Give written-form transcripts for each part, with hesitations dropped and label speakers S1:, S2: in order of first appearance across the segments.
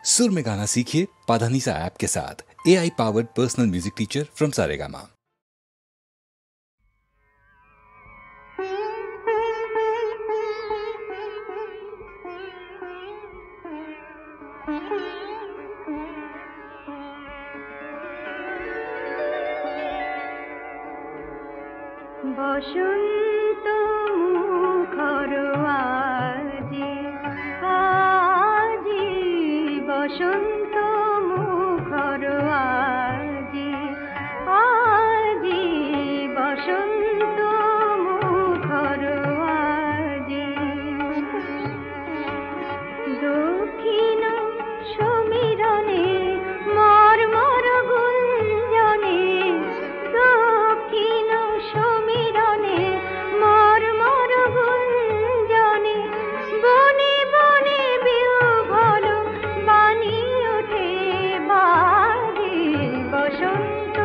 S1: सुर में गाना सीखिए पाधानीसा ऐप के साथ। AI powered personal music teacher from Saregama.
S2: বসন্ত মুখর আজি আজি বসন্ত মুখর আজি আজি বসন্ত মুখর আজি দক্ষিণ সমীরণে মর্মর গুঞ্জনে দক্ষিণ সমীরণে মর্মর গুঞ্জনে বনে বনে বিহ্বল বাণী ওঠে বাজে বসন্ত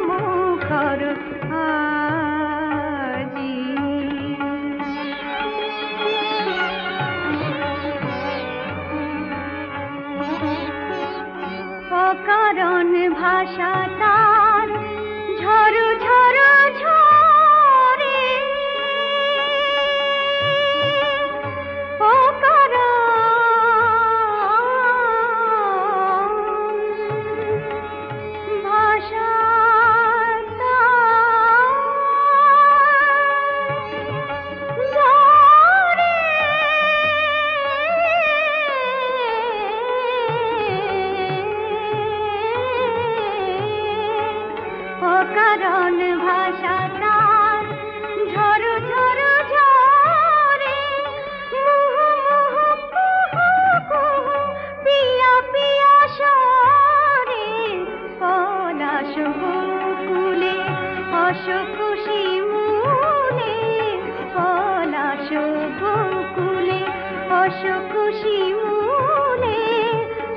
S2: মুখর আজি অকারণ ভাষা তার ঝড় ঝড় ঝরে অকারণ ভাষা অকারণ ভাষা তার ঝড় ঝড় ঝরে মুহ মুহ কুহু কুহু পিয়া পিয়া স্বরে পলাশ বকুলে অশোক শিমুলে পলাশ বকুলে অশোক শিমুলে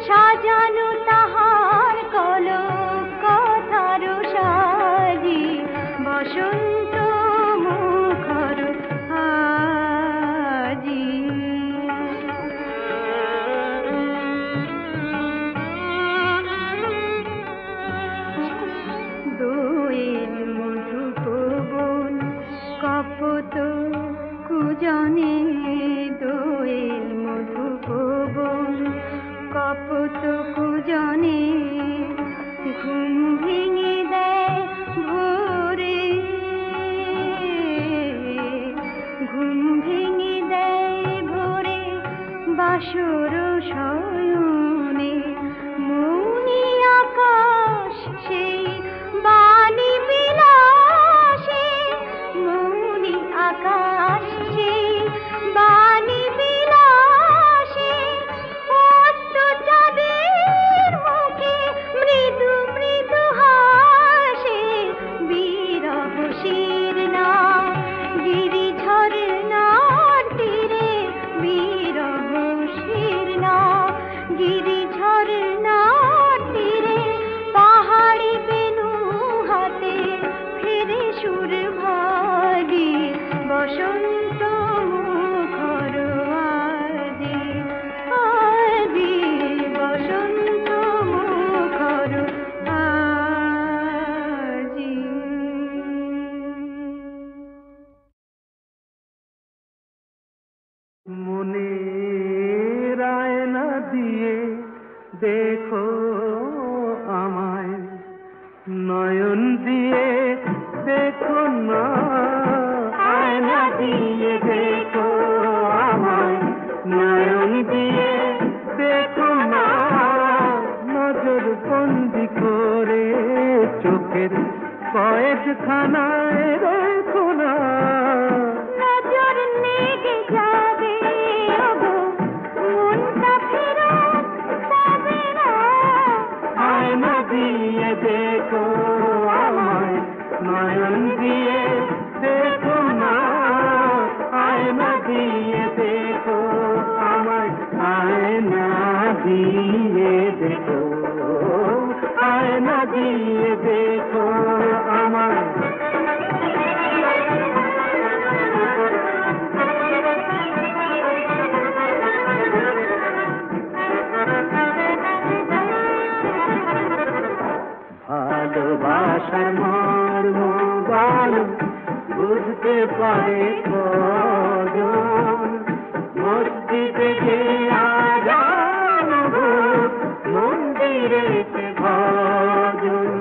S2: সাজানো তাহার কলক কথার সাজি বসন্ত মুখর আজি দোয়েল মধু পবন কপত কুজনে দোয়েল মধু পবন কপত কুজনে ঘুম ভেঙে দেয় ভোরে ঘুম ভেঙে দেয় ভোরে বাসর শয়নে মৌনি আকাশ সেই বাণী বিলাসে মৌনি আকাশ সেই বাণী বিলাসে অস্ত চাঁদের মুখে মৃদু মৃদু হাসে বিরহ শীর্ণা গিরি ঝরনার তীরে বিরহ শীর্ণা গিরি ঝরনার তীরে পাহাড়ি বেনু হাতে ফিরে সুর ভাগি বসন্ত মুখর আজি আজি বসন্ত মুখর আজি
S3: মনের আয়না দিয়ে দেখো আমায় নয়ন দিয়ে দেখো না আয়না দিয়ে দেখো আমায় নয়ন দিয়ে দেখো না নজর বন্দি করে চোখের কয়েকখানায় রেখো না
S2: নজর লেগে যাবে ওগো মনটা ফেরত পাবে না
S3: আয়না দিয়ে দেখো আমায় নয়ন দিয়ে দেখো না আয়না দিয়ে দেখো আমায় আয়না দিয়ে দেখো আয়না দিয়ে দেখো আমায় ভালোবাসার মর্ম বলো বুঝতে পারে কজন মসজিদে যে আজান গো মন্দিরেতে ভজন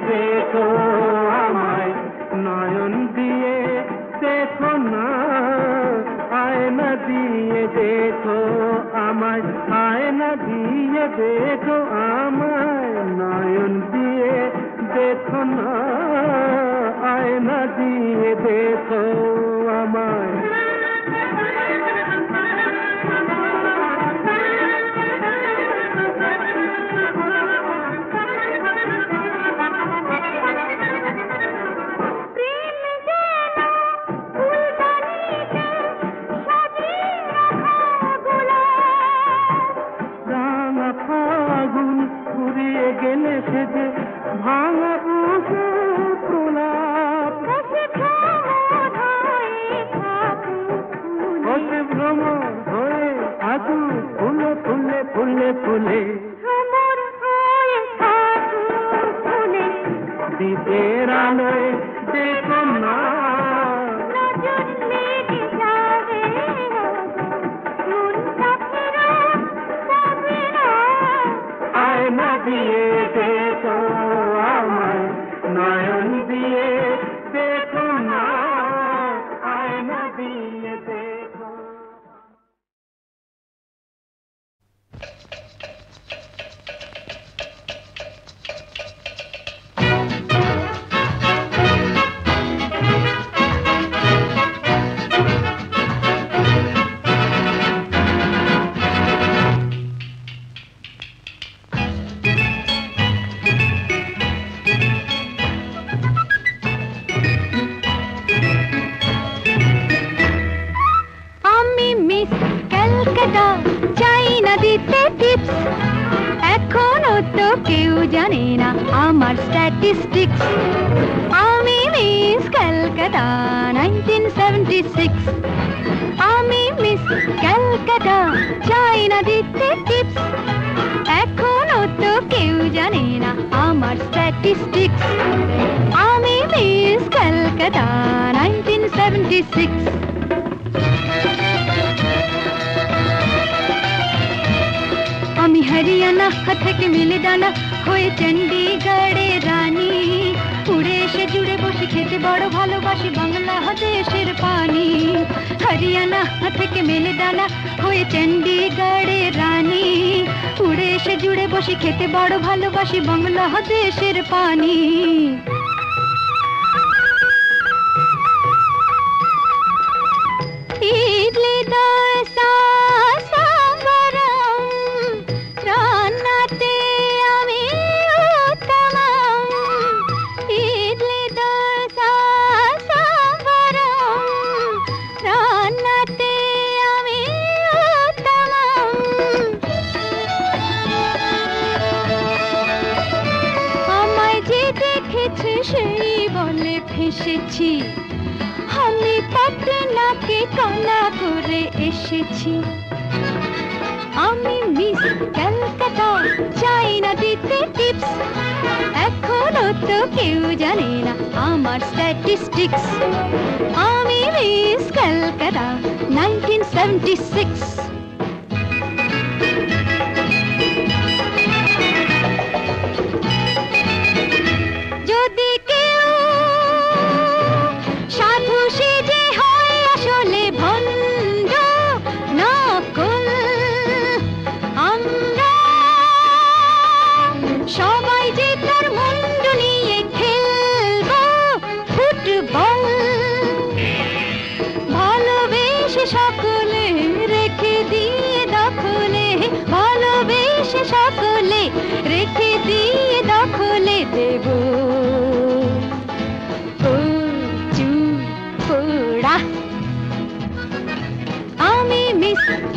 S3: দেখো আমায় নয়ন দিয়ে দেখো না আয়না দিয়ে দেখো আমায় আয়না দিয়ে দেখো আমায় নয়ন দিয়ে দেখো না আয়না দিয়ে দেখো আমায় গেলে সে যে ভাঙা বুকে প্রলাপ হতে ভ্রমর হয়ে থাকু ফুলে ফুলে ফুলে ফুলে দ্বীপের আলোয় দেখো না আয়না দিয়ে দেখো আমায় নয়ন দিয়ে দেখো না আয়না দিয়ে দেখো
S2: এখনো তো কেউ জানে না আমার স্ট্যাটিস্টিক্স আমি মিস ক্যালকাটা 1976 আমি মিস ক্যালকাটা চাই না দিতে টিপস এখনো তো কেউ জানে না আমার স্ট্যাটিস্টিক্স আমি মিস ক্যালকাটা 1976 আমি হরিয়ানা থেকে মিলে ডানা হয়ে চণ্ডীগড়ে রানী উড়ে এসে জুড়ে বসে খেতে বড় ভালোবাসি বাংলাদেশের পানি হরিয়ানা থেকে মিলে ডানা হয়ে চণ্ডীগড়ে রানী উড়ে এসে জুড়ে বসে খেতে বড় ভালোবাসি বাংলাদেশের পানি ইডলি দোসা সেই বলে ফেসেছি আমি পাটনাকে কানা করে এসেছি আমি মিস ক্যালকাটা চাই না দিতে টিপস এখনো তো কেউ জানে না আমার স্ট্যাটিস্টিক্স আমি মিস ক্যালকাটা 1976 যদি কেউ সাধু সেজে হয় আসলে ভণ্ড নকল আমরা সবাই যে তার মুন্ড নিয়ে খেলবো ফুটবল ভালোবেসে সকলে রেখে দিই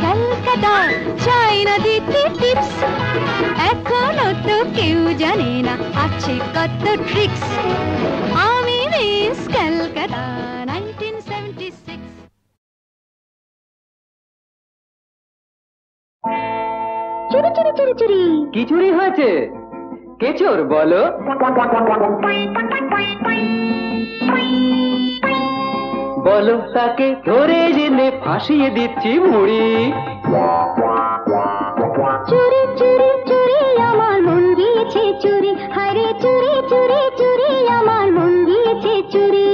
S2: কলকাতা চাই না দিতে টিপস, এখনো তো কেউ জানে না আছে কত ট্রিক্স। আমি মিস কলকাতা 1976।
S4: চুরি চুরি চুরি চুরি।
S3: কি চুরি হয়েছে? কে চোর বলো? বলো তাকে ধরে জেনে ফাঁসিয়ে দিচ্ছি মুড়ি।
S4: চুরি চুরি চুরি আমার মন গিয়েছে চুরি, হায়রে চুরি চুরি চুরি আমার মন গিয়েছে চুরি।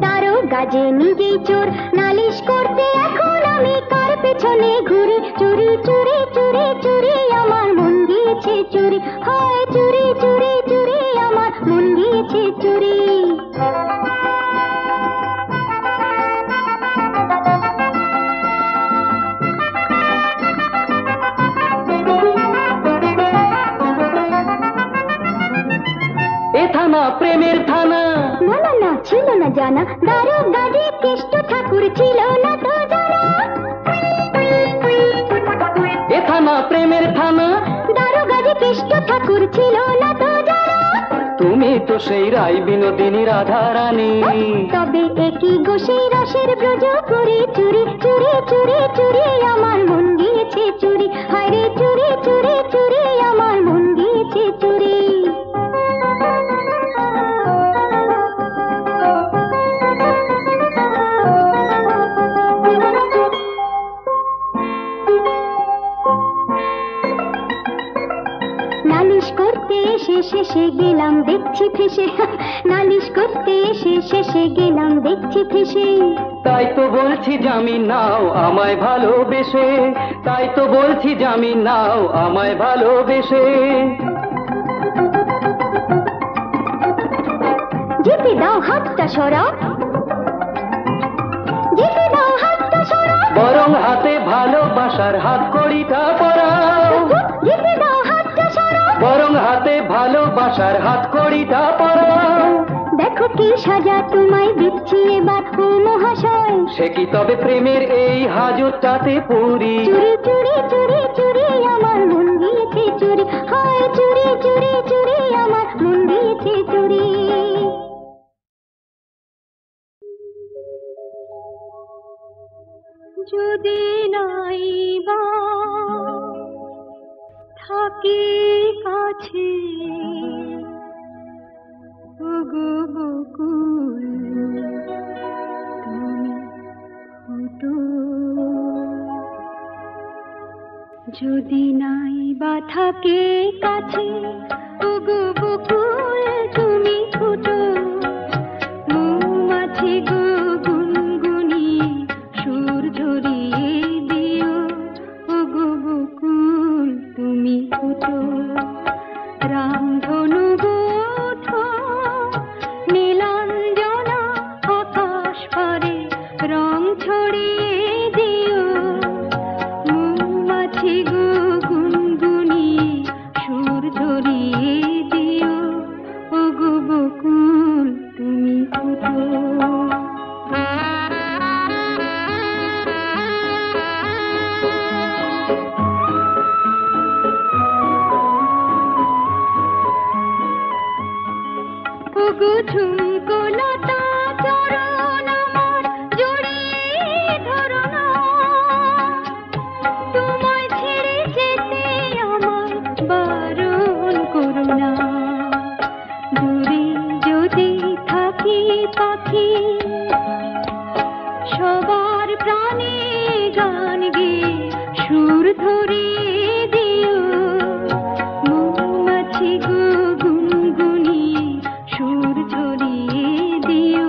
S4: দারোগা যে নিজেই চোর, নালিশ করতে এখন আমি কার পেছনে ঘুরি। চুরি চুরি চুরি চুরি আমার মন গিয়েছে চুরি, হায় চুরি চুরি চুরি আমার মন গিয়েছে চুরি।
S3: এ থানা প্রেমের থানা?
S4: না না না, ছিল না জানা, দারোগা যে কেষ্ট ঠাকুর ছিল না তো জানা।
S3: এ থানা প্রেমের থানা?
S4: দারোগা যে কেষ্ট ঠাকুর ছিল না তো জানা।
S3: তুমি তো সেই রায় বিনোদিনী রাধা রানী।
S4: তবে একই গো সেই রসের ব্রজ করি। চুরি চুরি চুরি চুরি আমার মন গিয়েছে চুরি, হায়রে চুরি চুরি চুরি আমার মন গিয়েছে চুরি। নালিশ করতে এসে শেষে গেলাম দেখছি ফেসে, নালিশ করতে এসে শেষে গেলাম দেখছি ফেসে।
S3: তাই তো বলছি জামিন নাও আমায় ভালোবেসে, তাই তো বলছি জামিন নাও আমায় ভালোবেসে।
S4: যেতে দাও হাতটা সরাও, যেতে দাও হাতটা সরাও।
S3: বরং হাতে ভালোবাসার হাত কড়িটা পরাও।
S4: যেতে দাও হাতটা সরাও।
S3: বরং হাতে ভালোবাসার হাত কড়িটা পরাও।
S4: দেখো কি সাজা তোমায় দিচ্ছি এবার ও মহাশয়।
S3: সে কি তবে প্রেমের এই হাজতটাতে পুরি?
S4: চুরি চুরি চুরি চুরি আমার মন গিয়েছে চুরি, হায় চুরি চুরি চুরি আমার মন গিয়েছে চুরি।
S2: যদি নাই বা থাকি কাছে ওগো বকুল তুমি ফুটো, যদি নাই বা থাকে কাছে ওগো বকুল তুমি ফুটো। মৌমাছি গো গুনগুনিয়ে সুর ঝরিয়ে দিও ওগো বকুল তুমি ফুটো। রামধনু গোঠো নীলাঞ্জনা আকাশ পারে রং ছড়িয়ে দিও। মৌমাছি গো গুনগুনিয়ে সুর ঝরিয়ে দিও ওগো বকুল তুমি ফুটো। ওগো ঝুমকো লতা চরণ আমার জড়িয়ে ধরো না, তোমায় ছেড়ে যেতে আমায় বারণ করো না। দূরে যদি থাকি পাখি সবার প্রাণে গান গেয়ে সুর ধরিয়ে দিও। মৌমাছি গো গুনগুনিয়ে সুর ঝরিয়ে দিও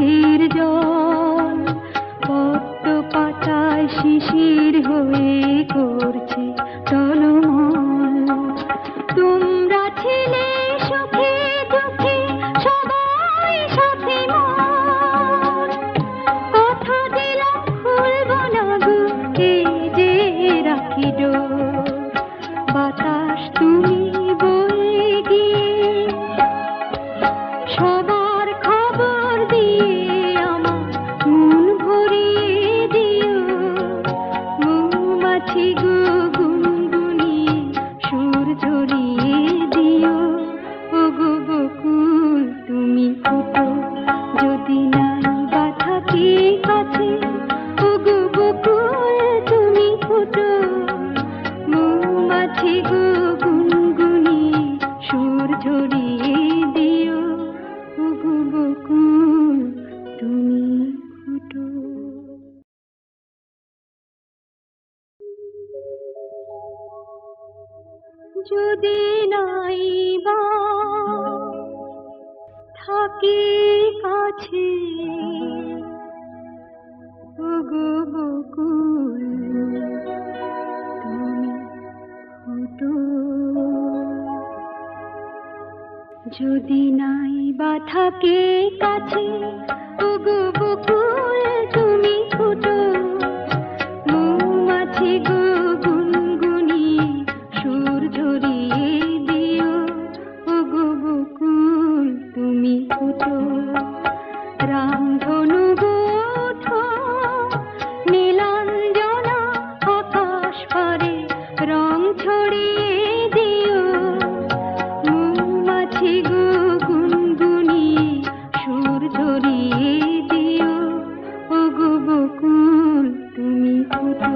S2: চোখের জল পদ্ম পাতায় শিশির হয়ে করছে টলমল। তোমরা ছিলে সুখে দুঃখে সবাই সাথে মন, কথা দিলাম খুলব না গো এই যে রাখি ডোর। বাতাস তুমি বয়ে গিয়ে সবার খবর দিয়ে আমার মন ভরিয়ে দিও। মৌমাছি গো গুনগুনিয়ে সুর ঝরিয়ে দিও। ও গো বকুল তুমি ফুটো যদি নাই বা থাকি কাছে। ও গো বকুল তুমি ফুটো মৌমাছি গো গুনগুনিয়ে সুর ঝরিয়ে দিও। ও গো বকুল তুমি ফুটো। যদি নাই বা থাকি কাছে। ও গো বকুল তুমি ফুটো। যদি নাই বা থাকে কাছে। ও গো বকুল তুমি ফুটো মৌমাছি গো গুনগুনিয়ে সুর ঝরিয়ে দিও। ও গো বকুল তুমি ফুটো। রামধনু গো ওঠো নীলাঞ্জনা আকাশ পারে রং ছড়িয়ে দিও। মৌমাছি গো গুনগুনিয়ে সুর ঝরিয়ে দিও। ও গো বকুল তুমি ফুটো।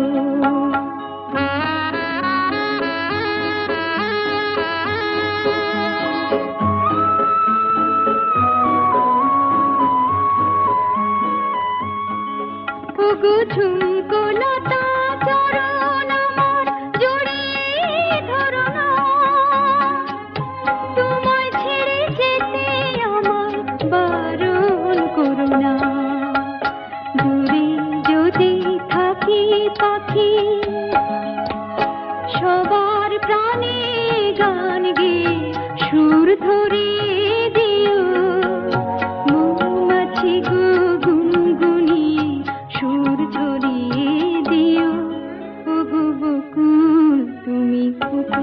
S2: ও গো ঝুমকো লতা চরণ আমার জড়িয়ে ধরো না। তোমায় ছেড়ে যেতে আমায় বারণ করো না। দূরে যদি থাকি পাখি সবার প্রাণে গান গেয়ে সুর ধরিয়ে দিও। মৌমাছি গো গুনগুনিয়ে সুর ঝরিয়ে দিও। ও গো বকুল তুমি ফুটো।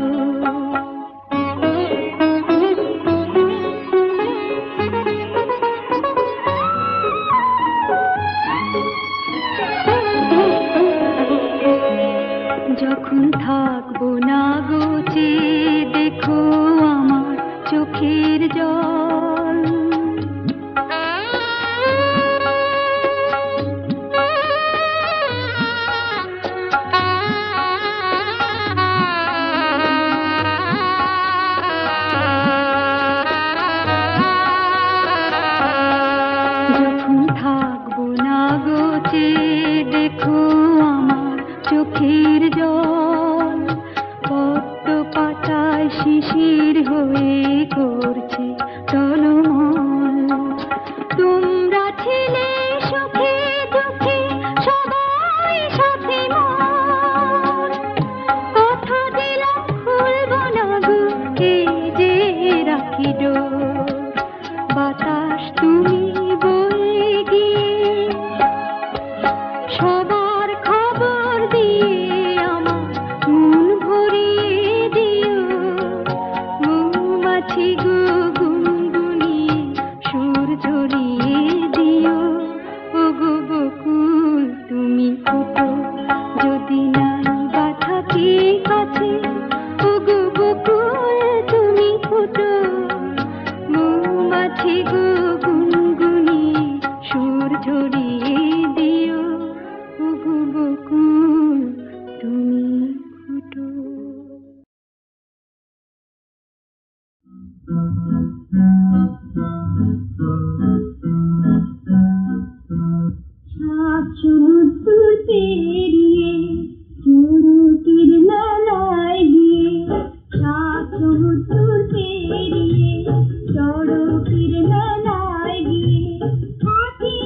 S2: যখন থাকবো না গো চেয়ে দেখো আমার চোখের জল। যখন থাকবো না গো চেয়ে দেখো আমার চোখের জল পদ্ম পাতায় শিশির হয়ে করছে টলমল। তোমরা ছিলে সুখে দুঃখে সবাই সাথে মন, কথা দিলাম খুলব না গো এই যে রাখি ডোর। বাতাস তুমি বয়ে গিয়ে সবার খবর দিয়ে আমার মন ভরিয়ে দিও। মৌমাছি গো গুনগুনিয়ে সুর ঝরিয়ে দিও। ও গো বকুল তুমি ফুটো যদি নাই বা থাকি কাছে। ও গো বকুল তুমি ফুটো মৌমাছি গো গুনগুনিয়ে সুর ঝরিয়ে দিও। ও গো বকুল তুমি ফুটো।
S4: সমুদ্র পেরিয়ে চুরুটির মেলায় গিয়ে। সমুদ্র পেরিয়ে চড়কের মেলায় গিয়ে। হাতি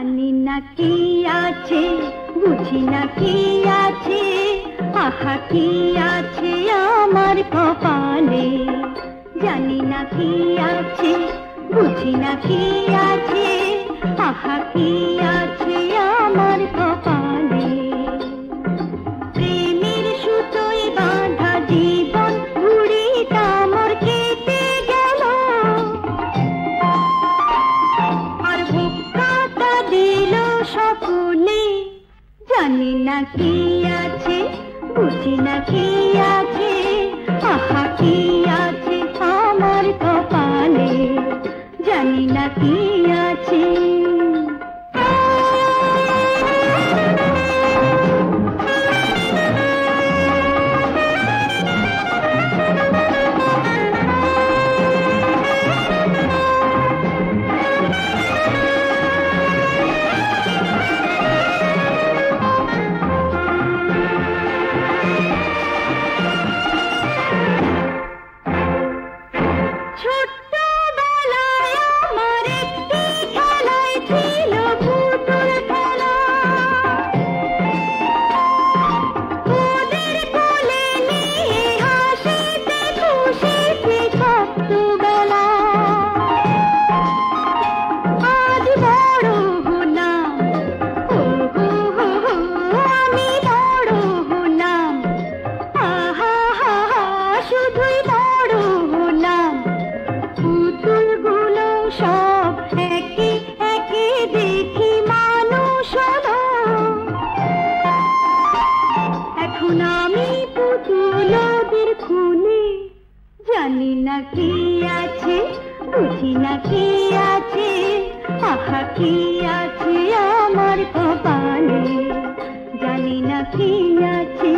S2: জানি না কি আছে, বুঝি না কি আছে, আহা কি আছে আমার কপালে। জানি না কি আছে, বুঝি না কি আছে, আহা কি আছে আমার কপালে। প্রেমের সুতোয় বাঁধা জীবন ঘুড়িটা মোর কেটে গেল, আর ভোক্তাটা দিল সকলে। জানি না কি আছে, বুঝি না কি আছে, আহা কি আছে আমার কপালে। জানি না কি আছে। জানি না কি আছে, বুঝি না কি আছে, আহা কি আছে আমার কপালে। জানি না কি আছে।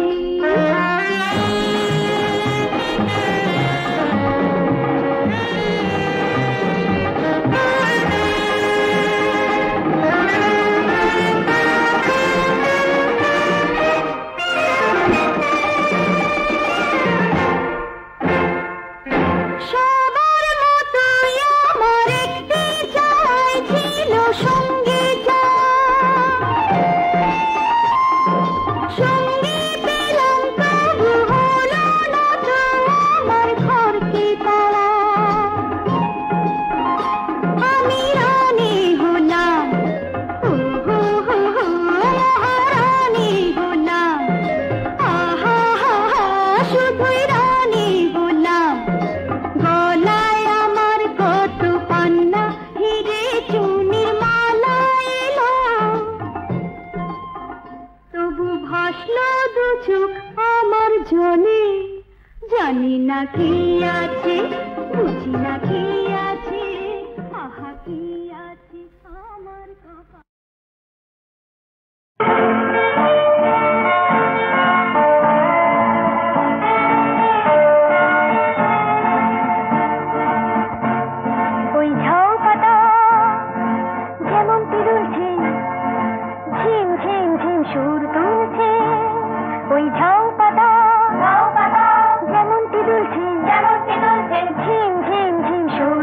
S2: জানি না কি আছে, বুঝি না কি আছে, আহা কি আছে আমার কপালে।
S4: ওই ঝাউ পাতা যেমন দুলছে, ঝিম ঝিম ঝিম সুর তুলছে। ওই ঝাউ পাতা যেমন দুলছে, ঝিম ঝিম ঝিম সুর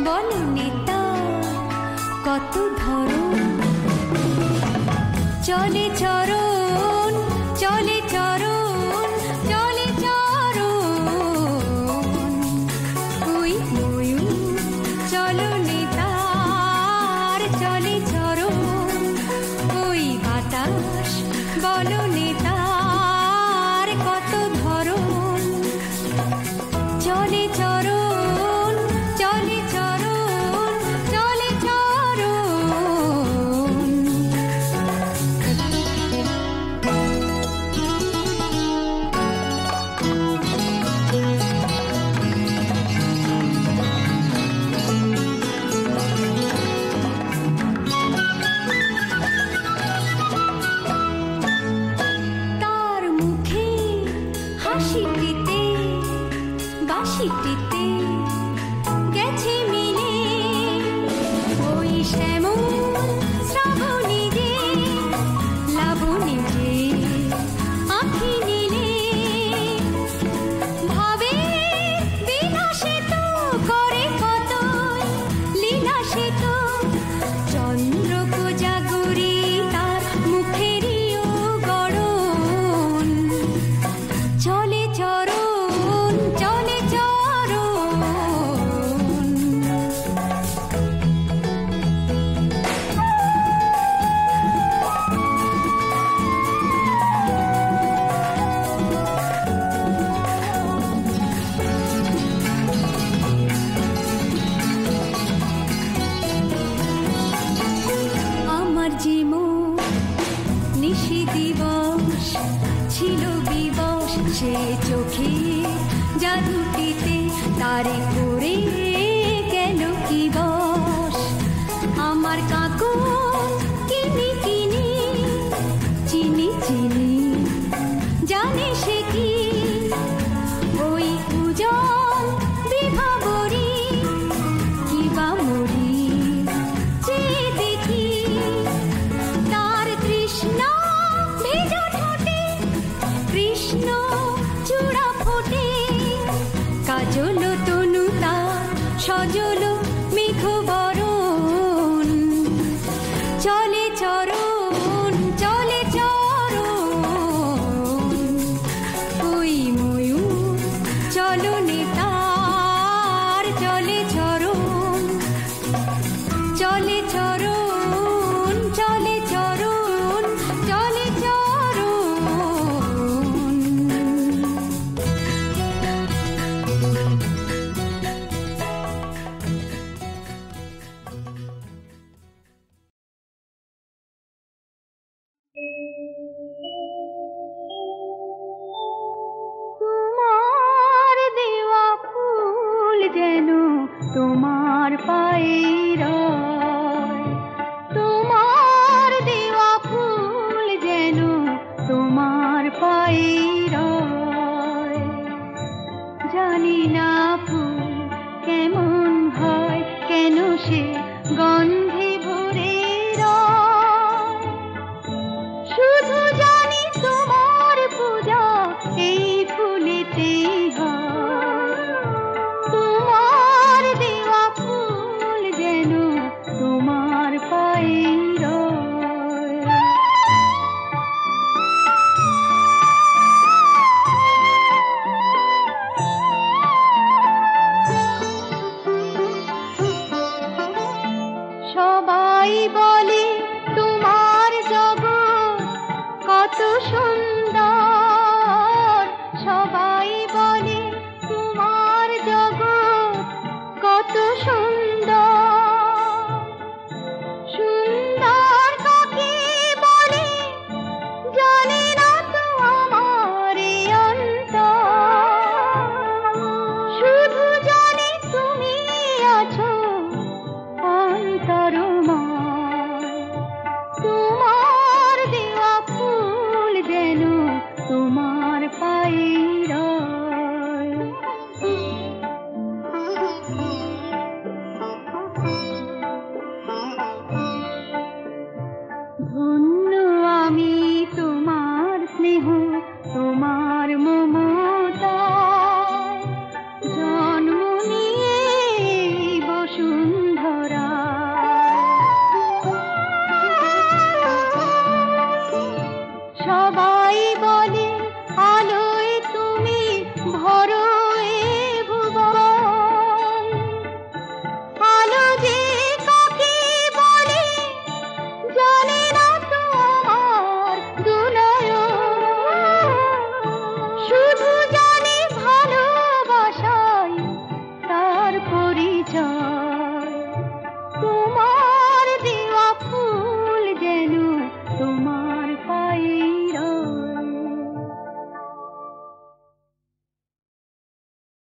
S2: বলো নেতা কত ধরুন চলে চরণ চলে চরণ চলে চরণ ওই ময়ূর চলো নেতার চলে চরণ ওই বাতাস বলো নেতার কত ধরন চলে চরণ চলে চরণ চলে চরণ তার মুখে হাসিটিতে বাঁশিটিতে গেছে মিলে ওই শ্যামল শ্রাবণী যে লাবণী যে আঁখি নীলে ভাবে বিলাসে তো করে কতই লীলাসে তো চন্দ্র কোজাগরী তার মুখেরিও গড়ন চলে চরণ চলে চরণ আমার জীবন নিশি দিবস ছিল বিবশ সে চোখে জাদুটিতে তারে করে গেল কি বস আমার কাকুন কিনি কিনি চিনি চিনি জানে সে কি ওই উজ্জ্বল বিভাবরী কিবা মরি যে দেখি তার তৃষ্ণা ভেজা ঠোঁটে কৃষ্ণ চূড়া ফোটে কাজল তনু তার সজল মেঘ বরণ চলে চরণ চলে চরণ ওই ময়ূর চলো নেতার চলে চরণ চলে চরণ চলে চরণ চলে চরণ তোমার দেওয়া ফুল যেন তোমার পায়ে রয় তোমার দেওয়া ফুল যেন তোমার পায়ে রয় জানি না ফুল কেমন হয় কেন সে গন্ধে ভরে রয় শুধু জানি তোমার পূজা এই ফুলেতেই হয় তোমার দেওয়া ফুল যেন তোমার পায়ে রয় সবাই বলে তোমার জগৎ কত সুন্দর সবাই বলে তোমার জগৎ কত সুন্দর